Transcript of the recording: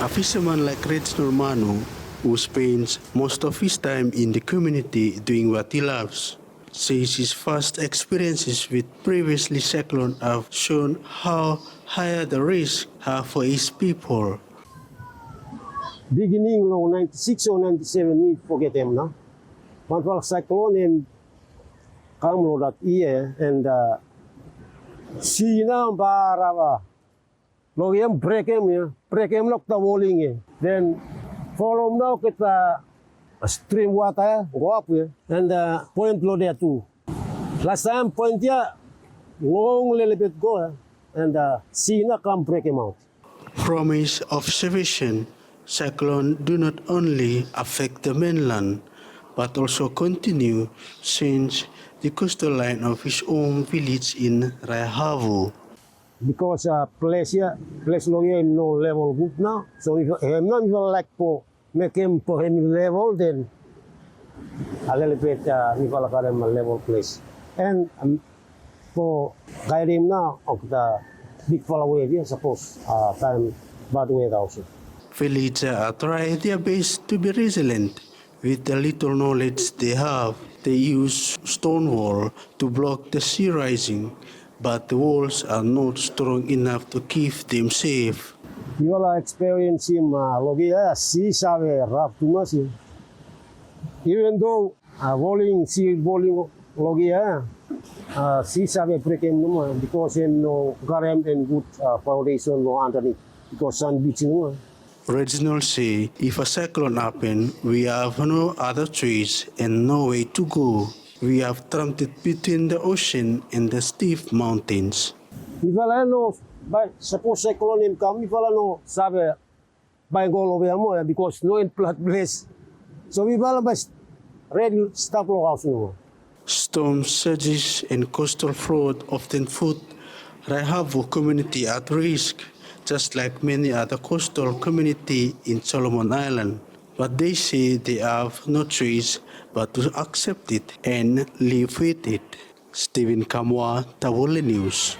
A fisherman like Reginald Manu, who spends most of his time in the community doing what he loves, says his past experiences with previously cyclones have shown how higher the risks are for his people. Beginning of 96 or 97, we forget them now. One for cyclone in Kamlo that year and Sina Barava. Logiam break him lock the walling. Then follow now get a stream water go up here and point low there too. Last time point here long little bit go and Sina come break him out. From his observation, cyclones do not only affect the mainland, but also continue since the coastal line of his own village in Raeavu. Because place long here no level good now. So if him not even like for make him for him level, then a little bit we call him a level place. And for guide him now of the big follow here, suppose time bad weather also. Villagers are trying their best to be resilient. With the little knowledge they have, they use stone wall to block the sea rising, but the walls are not strong enough to keep them safe. You will experience him logia sea save rough too much. Even though sea walling logia sea save break him no more because him no garem and good foundation no underneath because sun beaching no. Reginald say if a cyclone happens, we have no other choice and no way to go. We have trapped it between the ocean and the steep mountains. If I know, suppose cyclone come, if I know, sabe, by go over more because no in flat place. So we will best ready stop low house no. Storm surges and coastal flood often put Raeavu community at risk, just like many other coastal communities in Solomon Island. But they say they have no choice but to accept it and live with it. Stephen Kamwa, Tawole News.